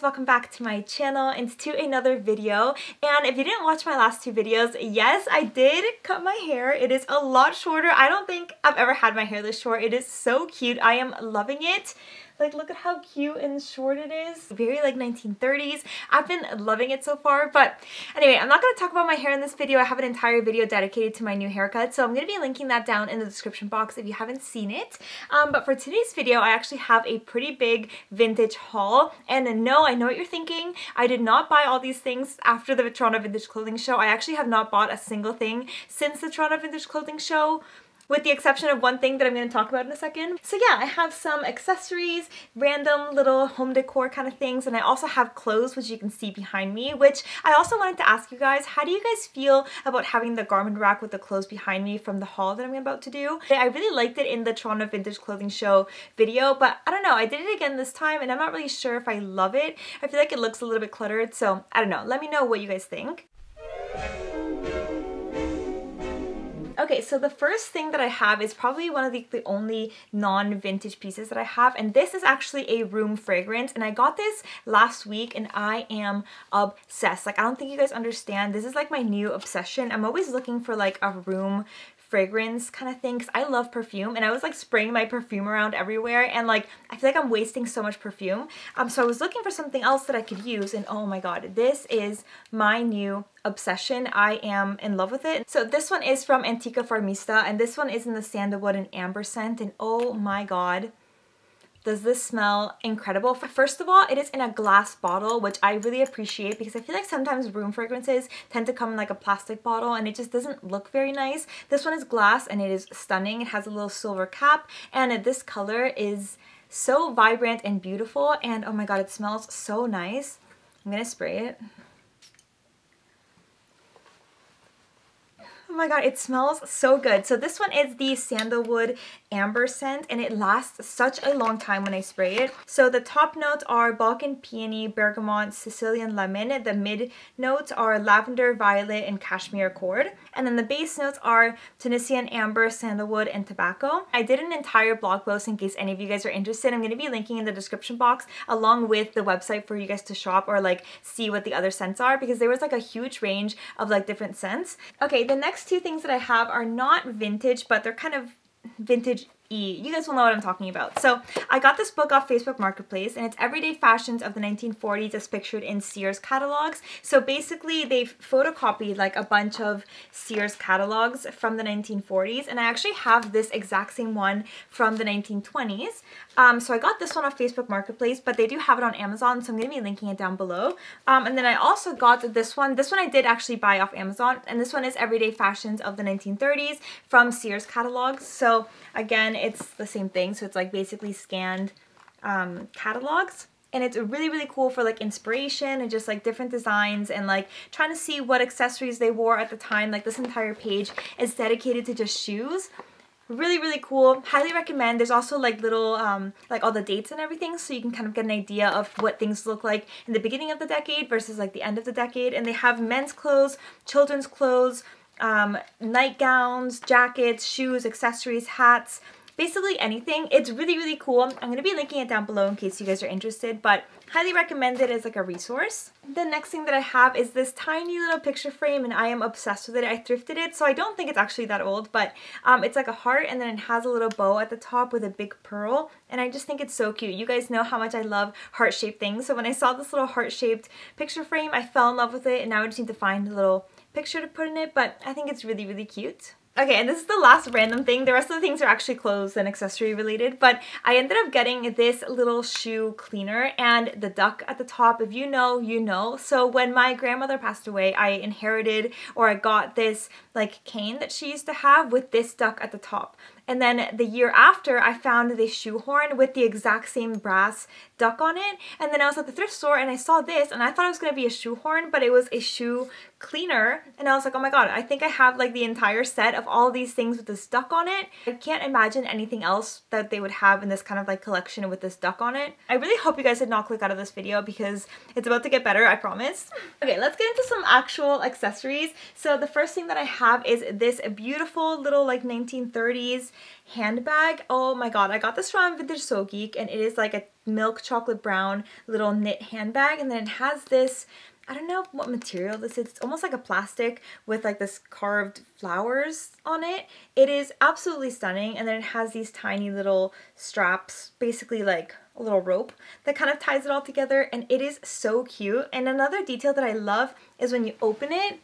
guys, welcome back to my channel and to another video. And if you didn't watch my last two videos, yes, I did cut my hair. It is a lot shorter. I don't think I've ever had my hair this short. It is so cute. I am loving it. Like, look at how cute and short it is. Very like 1930s. I've been loving it so far. But anyway, I'm not going to talk about my hair in this video. I have an entire video dedicated to my new haircut. So I'm going to be linking that down in the description box if you haven't seen it. But for today's video, I actually have a pretty big vintage haul. And no, I know what you're thinking. I did not buy all these things after the Toronto Vintage Clothing Show. I actually have not bought a single thing since the Toronto Vintage Clothing Show, with the exception of one thing that I'm going to talk about in a second. So yeah, I have some accessories, random little home decor kind of things, and I also have clothes, which you can see behind me, which I also wanted to ask you guys, how do you guys feel about having the garment rack with the clothes behind me from the haul that I'm about to do? I really liked it in the Toronto Vintage Clothing Show video, but I don't know, I did it again this time and I'm not really sure if I love it. I feel like it looks a little bit cluttered, so I don't know. Let me know what you guys think. Okay, so the first thing that I have is probably one of the only non-vintage pieces that I have, and this is actually a room fragrance, and I got this last week and I am obsessed. Like, I don't think you guys understand. This is like my new obsession. I'm always looking for like a room fragrance kind of thing because I love perfume, and I was like spraying my perfume around everywhere, and like I feel like I'm wasting so much perfume. So I was looking for something else that I could use, and oh my god, this is my new obsession. I am in love with it. So this one is from Antica Farmista, and this one is in the sandalwood and amber scent, and oh my god, does this smell incredible. First of all, it is in a glass bottle, which I really appreciate because I feel like sometimes room fragrances tend to come in like a plastic bottle and it just doesn't look very nice. This one is glass and it is stunning. It has a little silver cap, and this color is so vibrant and beautiful, and oh my god, it smells so nice. I'm gonna spray it. Oh my god, it smells so good. So this one is the sandalwood amber scent, and it lasts such a long time when I spray it. So the top notes are Balkan peony, bergamot, Sicilian lemon. The mid notes are lavender, violet, and cashmere cord. And then the base notes are Tunisian amber, sandalwood, and tobacco. I did an entire blog post in case any of you guys are interested. I'm going to be linking in the description box along with the website for you guys to shop or like see what the other scents are, because there was like a huge range of like different scents. Okay, the next two things that I have are not vintage, but they're kind of vintage-y. You guys will know what I'm talking about. So I got this book off Facebook Marketplace, and it's Everyday Fashions of the 1940s as pictured in Sears catalogs. So basically they've photocopied like a bunch of Sears catalogs from the 1940s, and I actually have this exact same one from the 1920s. So I got this one off Facebook Marketplace, but they do have it on Amazon, so I'm going to be linking it down below. And then I also got this one. This one I did actually buy off Amazon, and this one is Everyday Fashions of the 1930s from Sears catalogs. So again, it's the same thing. So it's like basically scanned catalogs. And it's really, really cool for like inspiration and just like different designs and like trying to see what accessories they wore at the time. Like this entire page is dedicated to just shoes. Really, really cool. Highly recommend. There's also like little, like all the dates and everything, so you can kind of get an idea of what things look like in the beginning of the decade versus like the end of the decade. And they have men's clothes, children's clothes, nightgowns, jackets, shoes, accessories, hats, basically anything. It's really, really cool. I'm going to be linking it down below in case you guys are interested, but highly recommend it as like a resource. The next thing that I have is this tiny little picture frame, and I am obsessed with it. I thrifted it, so I don't think it's actually that old, but it's like a heart, and then it has a little bow at the top with a big pearl, and I just think it's so cute. You guys know how much I love heart-shaped things, so when I saw this little heart-shaped picture frame, I fell in love with it, and now I just need to find a little picture to put in it, but I think it's really, really cute. Okay, and this is the last random thing. The rest of the things are actually clothes and accessory related, but I ended up getting this little shoe cleaner and the duck at the top. If you know, you know. So when my grandmother passed away, I inherited, or I got this like cane that she used to have with this duck at the top. And then the year after, I found this shoehorn with the exact same brass duck on it. And then I was at the thrift store and I saw this, and I thought it was going to be a shoehorn, but it was a shoe cleaner. And I was like, oh my god, I think I have like the entire set of all these things with this duck on it. I can't imagine anything else that they would have in this kind of like collection with this duck on it. I really hope you guys did not click out of this video because it's about to get better, I promise. Okay, let's get into some actual accessories. So the first thing that I have is this beautiful little like 1930s handbag. Oh my god, I got this from Vintage So Geek, and it is like a milk chocolate brown little knit handbag, and then it has this, I don't know what material this is. It's almost like a plastic with like this carved flowers on it. It is absolutely stunning, and then it has these tiny little straps, basically like a little rope that kind of ties it all together, and it is so cute. And another detail that I love is when you open it,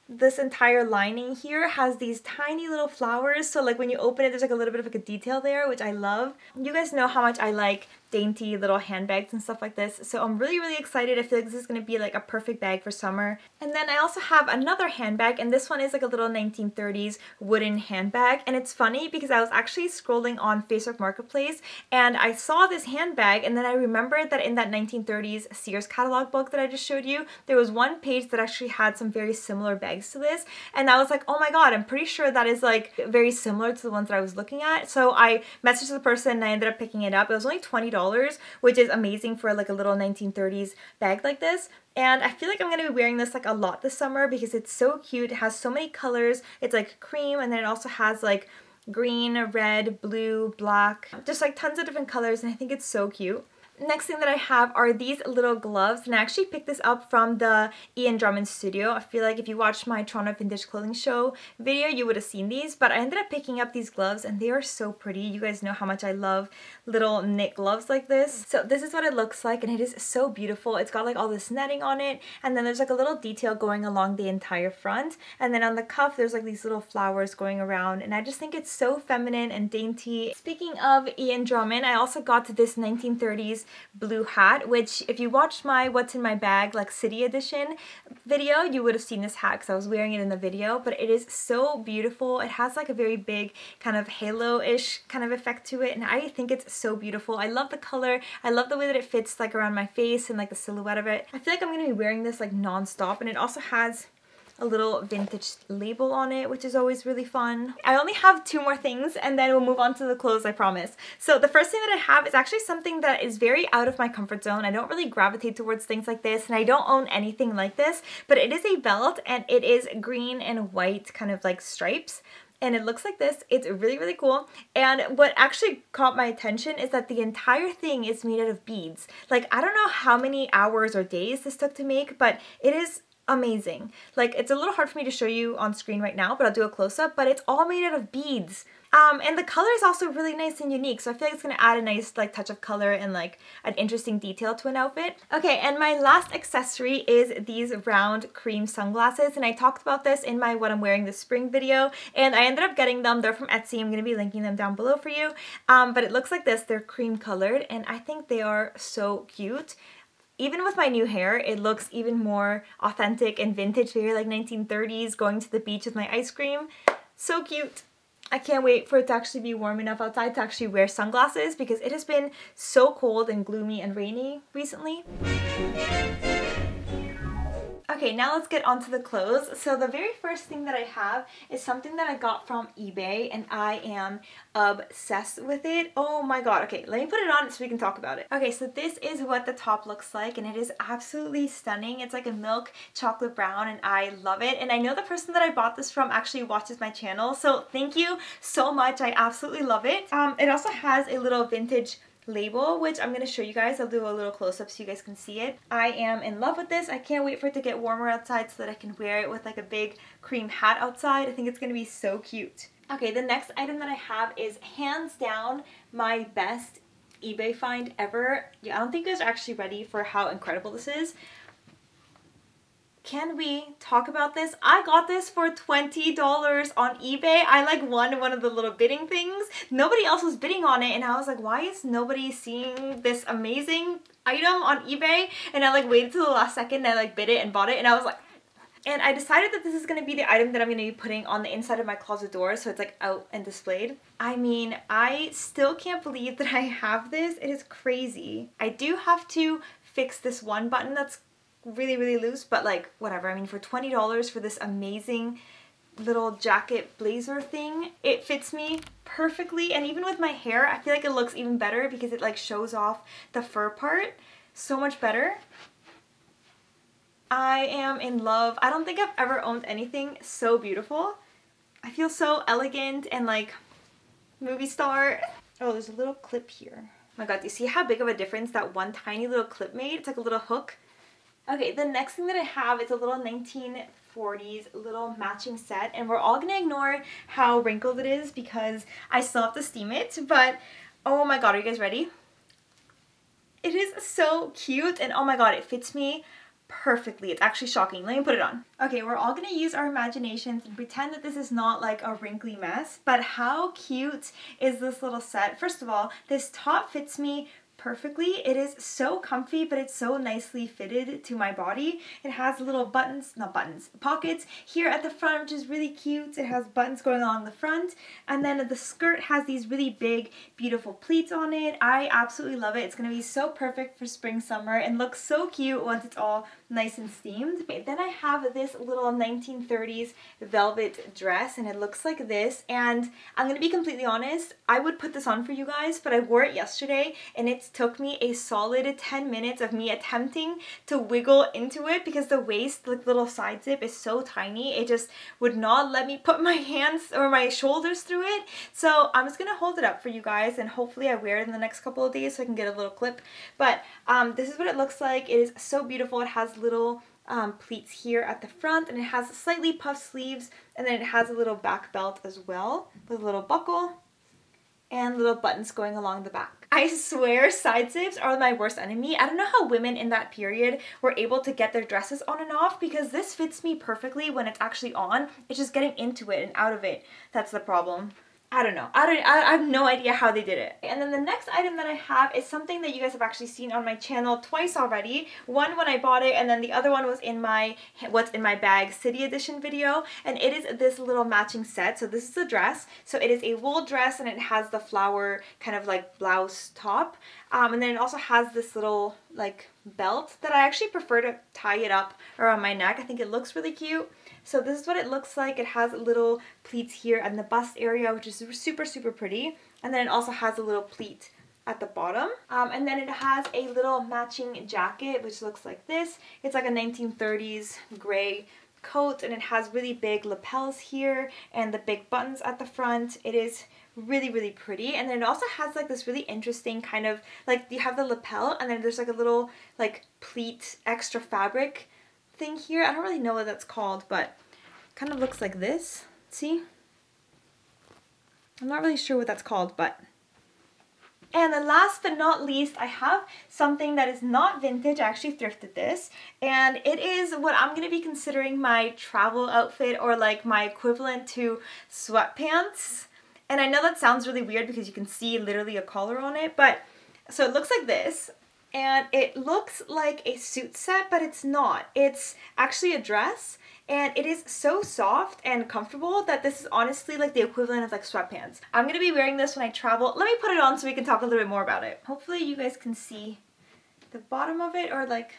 this entire lining here has these tiny little flowers, so like when you open it there's like a little bit of like a detail there, which I love. You guys know how much I like dainty little handbags and stuff like this, so I'm really excited. I feel like this is going to be like a perfect bag for summer. And then I also have another handbag, and this one is like a little 1930s wooden handbag. And it's funny because I was actually scrolling on Facebook Marketplace and I saw this handbag, and then I remembered that in that 1930s Sears catalog book that I just showed you, there was one page that actually had some very similar bags to this, and I was like, oh my god, I'm pretty sure that is like very similar to the ones that I was looking at. So I messaged the person and I ended up picking it up. It was only $20, which is amazing for like a little 1930s bag like this. And I feel like I'm going to be wearing this like a lot this summer because it's so cute. It has so many colors. It's like cream, and then it also has like green, red, blue, black, just like tons of different colors, and I think it's so cute. Next thing that I have are these little gloves, and I actually picked this up from the Ian Drummond studio. I feel like if you watched my Toronto Vintage Clothing Show video, you would have seen these, but I ended up picking up these gloves and they are so pretty. You guys know how much I love little knit gloves like this. So this is what it looks like, and it is so beautiful. It's got like all this netting on it, and then there's like a little detail going along the entire front, and then on the cuff there's like these little flowers going around, and I just think it's so feminine and dainty. Speaking of Ian Drummond, I also got this 1930s blue hat, which if you watched my What's in My Bag like City Edition video, you would have seen this hat because I was wearing it in the video. But it is so beautiful. It has like a very big kind of halo-ish kind of effect to it, and I think it's so beautiful. I love the color. I love the way that it fits like around my face and like the silhouette of it. I feel like I'm going to be wearing this like non-stop, and it also has a little vintage label on it, which is always really fun. I only have two more things and then we'll move on to the clothes, I promise. So the first thing that I have is actually something that is very out of my comfort zone. I don't really gravitate towards things like this, and I don't own anything like this, but it is a belt, and it is green and white kind of like stripes. And it looks like this. It's really cool. And what actually caught my attention is that the entire thing is made out of beads. Like, I don't know how many hours or days this took to make, but it is amazing. Like, it's a little hard for me to show you on screen right now, but I'll do a close-up, but it's all made out of beads. And the color is also really nice and unique, so I feel like it's going to add a nice like touch of color and like an interesting detail to an outfit. Okay, and my last accessory is these round cream sunglasses, and I talked about this in my what I'm wearing this spring video, and I ended up getting them. They're from Etsy. I'm going to be linking them down below for you. But it looks like this. They're cream colored, and I think they are so cute. Even with my new hair, it looks even more authentic and vintage, very like 1930s, going to the beach with my ice cream. So cute. I can't wait for it to actually be warm enough outside to actually wear sunglasses because it has been so cold and gloomy and rainy recently. Okay, now let's get onto the clothes. So the very first thing that I have is something that I got from eBay, and I am obsessed with it. Oh my god. Okay, let me put it on so we can talk about it. Okay, so this is what the top looks like, and it is absolutely stunning. It's like a milk chocolate brown, and I love it. And I know the person that I bought this from actually watches my channel, so thank you so much. I absolutely love it. It also has a little vintage label, which I'm going to show you guys. I'll do a little close-up so you guys can see it. I am in love with this. I can't wait for it to get warmer outside so that I can wear it with like a big cream hat outside. I think it's going to be so cute. Okay, the next item that I have is hands down my best eBay find ever. Yeah, I don't think you guys are actually ready for how incredible this is. Can we talk about this? I got this for $20 on eBay. I like won one of the little bidding things. Nobody else was bidding on it, and I was like, why is nobody seeing this amazing item on eBay? And I like waited till the last second and I like bid it and bought it, and I was like, and I decided that this is going to be the item that I'm going to be putting on the inside of my closet door, so it's like out and displayed. I mean, I still can't believe that I have this. It is crazy. I do have to fix this one button that's really loose, but like whatever. I mean, for $20 for this amazing little jacket blazer thing, it fits me perfectly. And even with my hair, I feel like it looks even better because it like shows off the fur part so much better. I am in love. I don't think I've ever owned anything so beautiful. I feel so elegant and like movie star. Oh, there's a little clip here. my god, do you see how big of a difference that one tiny little clip made? It's like a little hook. Okay, the next thing that I have is a little 1940s little matching set, and we're all gonna ignore how wrinkled it is because I still have to steam it, but oh my god, are you guys ready? It is so cute, and oh my god, it fits me perfectly. It's actually shocking. Let me put it on. Okay, we're all gonna use our imaginations and pretend that this is not like a wrinkly mess, but how cute is this little set? First of all, this top fits me perfectly. It is so comfy, but it's so nicely fitted to my body. It has little buttons, not buttons, pockets here at the front, which is really cute. It has buttons going along the front, and then the skirt has these really big, beautiful pleats on it. I absolutely love it. It's going to be so perfect for spring, summer, and looks so cute once it's all nice and steamed. Okay, then I have this little 1930s velvet dress, and it looks like this, and I'm going to be completely honest, I would put this on for you guys, but I wore it yesterday, and it took me a solid 10 minutes of me attempting to wiggle into it because the waist, like little side zip, is so tiny. It just would not let me put my hands or my shoulders through it. So I'm just gonna hold it up for you guys, and hopefully I wear it in the next couple of days so I can get a little clip. But this is what it looks like. It is so beautiful. It has little pleats here at the front, and it has slightly puffed sleeves, and then it has a little back belt as well with a little buckle and little buttons going along the back. I swear side zips are my worst enemy. I don't know how women in that period were able to get their dresses on and off, because this fits me perfectly when it's actually on. It's just getting into it and out of it that's the problem. I don't know. I have no idea how they did it. And then the next item that I have is something that you guys have actually seen on my channel twice already. One when I bought it, and then the other one was in my What's in My Bag City Edition video. And it is this little matching set. So this is a dress. So it is a wool dress, and it has the flower kind of like blouse top. And then it also has this little like belt that I actually prefer to tie it up around my neck. I think it looks really cute. So this is what it looks like. It has little pleats here in the bust area, which is super, super pretty. And then it also has a little pleat at the bottom. And then it has a little matching jacket, which looks like this. It's like a 1930s gray coat, and it has really big lapels here and the big buttons at the front. It is really, really pretty. And then it also has like this really interesting kind of, like you have the lapel, and then there's like a little like pleat extra fabric thing here. I don't really know what that's called, but it kind of looks like this. See? I'm not really sure what that's called, but... And then last but not least, I have something that is not vintage. I actually thrifted this, and it is what I'm going to be considering my travel outfit, or like my equivalent to sweatpants. And I know that sounds really weird because you can see literally a collar on it, but so it looks like this. And it looks like a suit set, but it's not. It's actually a dress, and it is so soft and comfortable that this is honestly like the equivalent of like sweatpants. I'm going to be wearing this when I travel. Let me put it on so we can talk a little bit more about it. Hopefully you guys can see the bottom of it, or like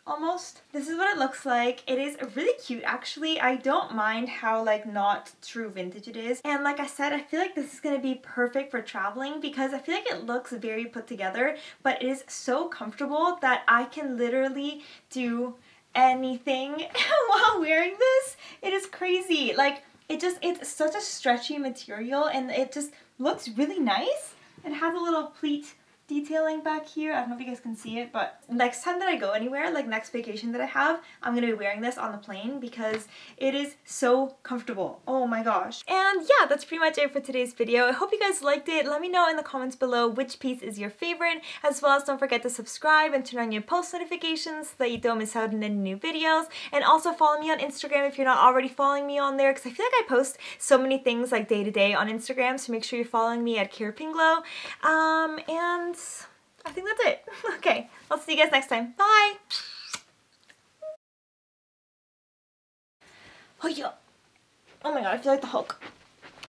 almost. This is what it looks like. It is really cute actually. I don't mind how like not true vintage it is. And like I said, I feel like this is going to be perfect for traveling because I feel like it looks very put together, but it is so comfortable that I can literally do anything while wearing this. It is crazy. Like it's such a stretchy material, and it just looks really nice. It has a little pleat detailing back here. I don't know if you guys can see it, but next time that I go anywhere, like next vacation that I have, I'm going to be wearing this on the plane because it is so comfortable. Oh my gosh. And yeah, that's pretty much it for today's video. I hope you guys liked it. Let me know in the comments below which piece is your favorite, as well as don't forget to subscribe and turn on your post notifications so that you don't miss out on any new videos. And also follow me on Instagram if you're not already following me on there, because I feel like I post so many things like day to day on Instagram, so make sure you're following me at Pinglo. And I think that's it. Okay, I'll see you guys next time. Bye! Oh yeah. Oh my god, I feel like the Hulk.